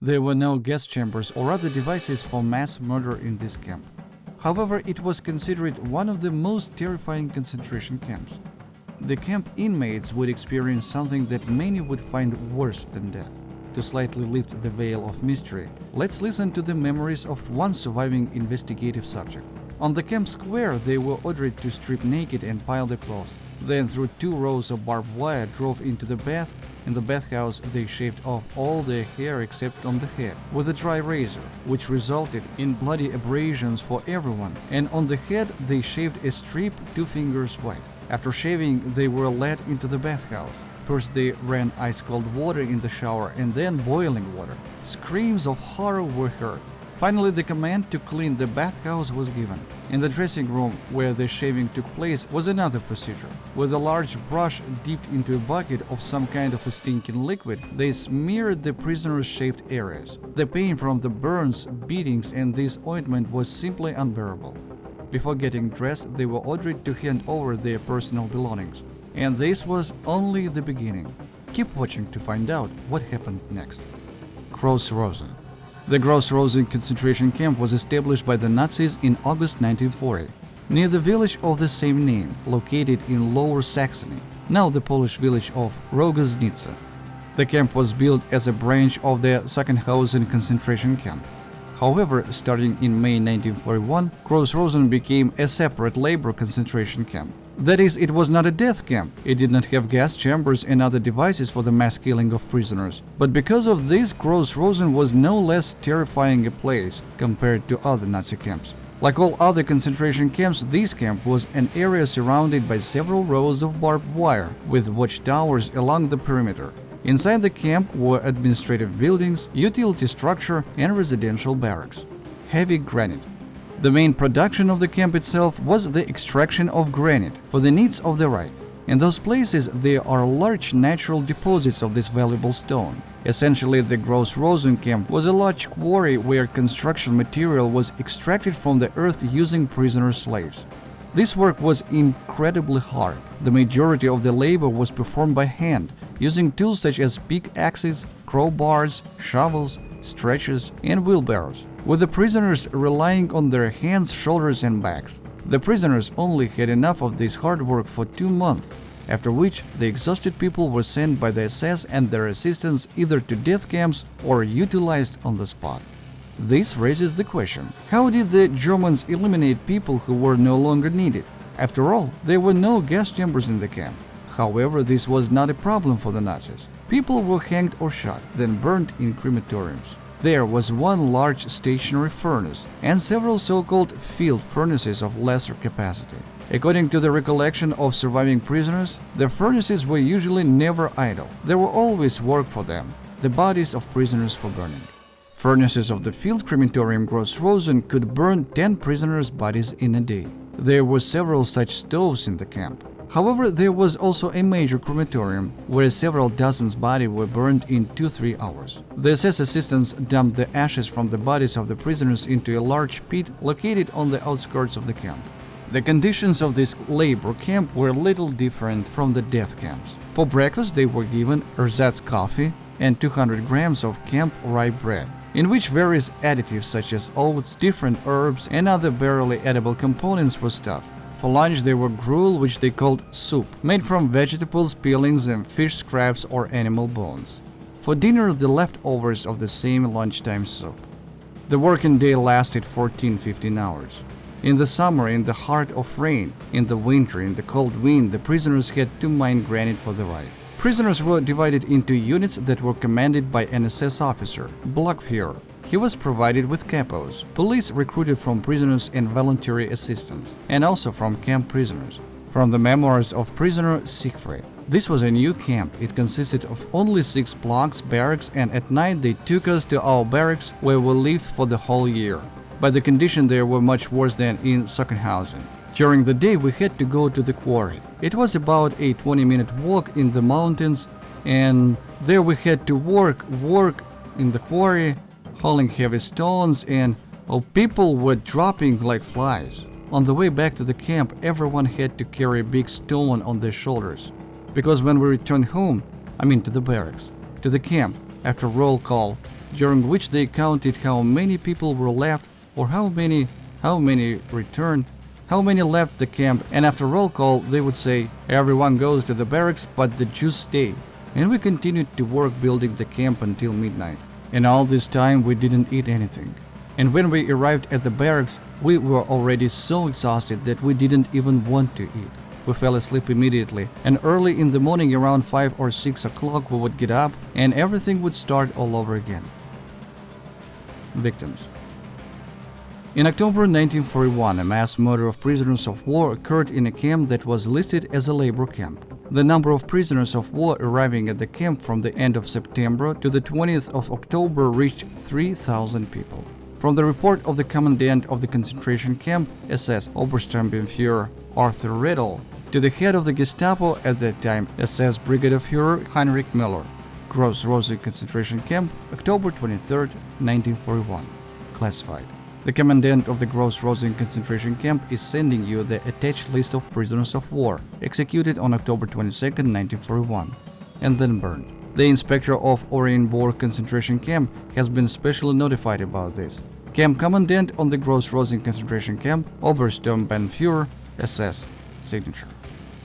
There were no gas chambers or other devices for mass murder in this camp. However, it was considered one of the most terrifying concentration camps. The camp inmates would experience something that many would find worse than death. To slightly lift the veil of mystery, let's listen to the memories of one surviving investigative subject. On the camp square, they were ordered to strip naked and pile their clothes. Then, through 2 rows of barbed wire, drove into the bath. In the bathhouse, they shaved off all their hair except on the head with a dry razor, which resulted in bloody abrasions for everyone, and on the head they shaved a strip 2 fingers wide. After shaving, they were led into the bathhouse. First they ran ice-cold water in the shower and then boiling water. Screams of horror were heard. Finally, the command to clean the bathhouse was given. In the dressing room where the shaving took place was another procedure. With a large brush dipped into a bucket of some kind of a stinking liquid, they smeared the prisoners' shaved areas. The pain from the burns, beatings, and this ointment was simply unbearable. Before getting dressed, they were ordered to hand over their personal belongings. And this was only the beginning. Keep watching to find out what happened next. Gross-Rosen. The Gross-Rosen concentration camp was established by the Nazis in August 1940, near the village of the same name, located in Lower Saxony, now the Polish village of Rogoźnica. The camp was built as a branch of the Sachsenhausen concentration camp. However, starting in May 1941, Gross-Rosen became a separate labor concentration camp. That is, it was not a death camp. It did not have gas chambers and other devices for the mass killing of prisoners. But because of this, Gross-Rosen was no less terrifying a place compared to other Nazi camps. Like all other concentration camps, this camp was an area surrounded by several rows of barbed wire with watchtowers along the perimeter. Inside the camp were administrative buildings, utility structure, and residential barracks. Heavy granite. The main production of the camp itself was the extraction of granite for the needs of the Reich. In those places, there are large natural deposits of this valuable stone. Essentially, the Gross-Rosen camp was a large quarry where construction material was extracted from the earth using prisoner slaves. This work was incredibly hard. The majority of the labor was performed by hand, using tools such as pickaxes, crowbars, shovels, stretchers, and wheelbarrows, with the prisoners relying on their hands, shoulders, and backs. The prisoners only had enough of this hard work for 2 months, after which the exhausted people were sent by the SS and their assistants either to death camps or utilized on the spot. This raises the question, how did the Germans eliminate people who were no longer needed? After all, there were no gas chambers in the camp. However, this was not a problem for the Nazis. People were hanged or shot, then burned in crematoriums. There was one large stationary furnace and several so-called field furnaces of lesser capacity. According to the recollection of surviving prisoners, the furnaces were usually never idle. There were always work for them, the bodies of prisoners for burning. Furnaces of the field crematorium Gross-Rosen could burn 10 prisoners' bodies in a day. There were several such stoves in the camp. However, there was also a major crematorium where several dozens bodies were burned in 2-3 hours. The SS assistants dumped the ashes from the bodies of the prisoners into a large pit located on the outskirts of the camp. The conditions of this labor camp were little different from the death camps. For breakfast, they were given ersatz coffee and 200 grams of camp rye bread, in which various additives such as oats, different herbs, and other barely edible components were stuffed. For lunch, there were gruel, which they called soup, made from vegetables, peelings, and fish scraps or animal bones. For dinner, the leftovers of the same lunchtime soup. The working day lasted 14-15 hours. In the summer, in the heart of rain, in the winter, in the cold wind, the prisoners had to mine granite for the Reich. Prisoners were divided into units that were commanded by an SS officer, Blockführer. He was provided with capos, police recruited from prisoners and voluntary assistants, and also from camp prisoners. From the memoirs of prisoner Siegfried. This was a new camp. It consisted of only 6 blocks, barracks, and at night they took us to our barracks where we lived for the whole year. But the conditions there were much worse than in Sachsenhausen. During the day we had to go to the quarry. It was about a 20-minute walk in the mountains, and there we had to work in the quarry, hauling heavy stones, and people were dropping like flies. On the way back to the camp, everyone had to carry a big stone on their shoulders. Because when we returned home, to the barracks, to the camp, after roll call, during which they counted how many people were left or how many returned, how many left the camp, and after roll call they would say, "Everyone goes to the barracks but the Jews stay." And we continued to work building the camp until midnight. And all this time we didn't eat anything. And when we arrived at the barracks, we were already so exhausted that we didn't even want to eat. We fell asleep immediately, and early in the morning around 5 or 6 o'clock we would get up and everything would start all over again. Victims. In October 1941, a mass murder of prisoners of war occurred in a camp that was listed as a labor camp. The number of prisoners of war arriving at the camp from the end of September to the 20th of October reached 3,000 people. From the report of the commandant of the concentration camp, SS Obersturmbannführer Arthur Riddle, to the head of the Gestapo at that time, SS Brigadier Führer Heinrich Müller, Gross-Rosen concentration camp, October 23, 1941. Classified. The commandant of the Gross-Rosen concentration camp is sending you the attached list of prisoners of war executed on October 22, 1941, and then burned. The inspector of Oranienburg concentration camp has been specially notified about this. Camp commandant on the Gross-Rosen concentration camp, Obersturmbannführer, SS. Signature.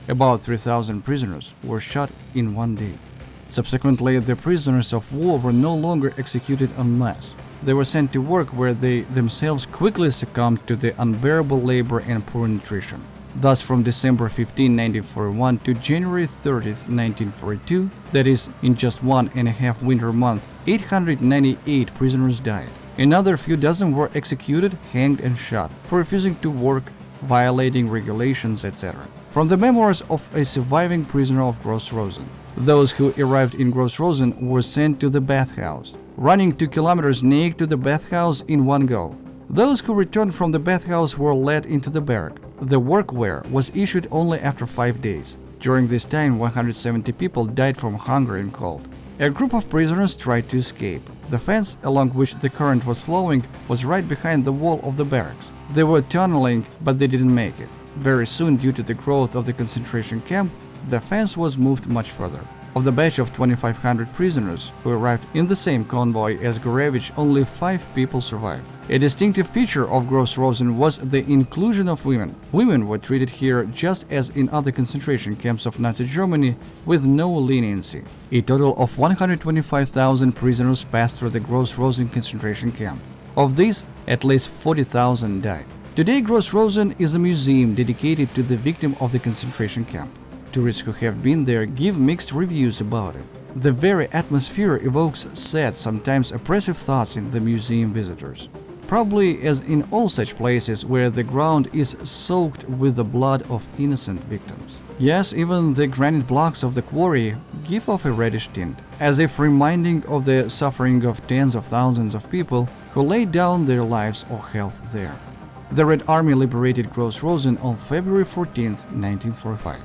About 3,000 prisoners were shot in one day. Subsequently, the prisoners of war were no longer executed en masse. They were sent to work where they themselves quickly succumbed to the unbearable labor and poor nutrition. Thus, from December 15, 1941 to January 30, 1942, that is, in just 1.5 winter months, 898 prisoners died. Another few dozen were executed, hanged and shot for refusing to work, violating regulations, etc. From the memoirs of a surviving prisoner of Gross-Rosen. Those who arrived in Gross-Rosen were sent to the bathhouse, running 2 kilometers naked to the bathhouse in one go. Those who returned from the bathhouse were led into the barrack. The workwear was issued only after 5 days. During this time, 170 people died from hunger and cold. A group of prisoners tried to escape. The fence along which the current was flowing was right behind the wall of the barracks. They were tunneling, but they didn't make it. Very soon, due to the growth of the concentration camp, the fence was moved much further. Of the batch of 2,500 prisoners who arrived in the same convoy as Gurevich, only 5 people survived. A distinctive feature of Gross-Rosen was the inclusion of women. Women were treated here just as in other concentration camps of Nazi Germany, with no leniency. A total of 125,000 prisoners passed through the Gross-Rosen concentration camp. Of these, at least 40,000 died. Today, Gross-Rosen is a museum dedicated to the victim of the concentration camp. Tourists who have been there give mixed reviews about it. The very atmosphere evokes sad, sometimes oppressive thoughts in the museum visitors. Probably as in all such places where the ground is soaked with the blood of innocent victims. Yes, even the granite blocks of the quarry give off a reddish tint, as if reminding of the suffering of tens of thousands of people who laid down their lives or health there. The Red Army liberated Gross-Rosen on February 14, 1945.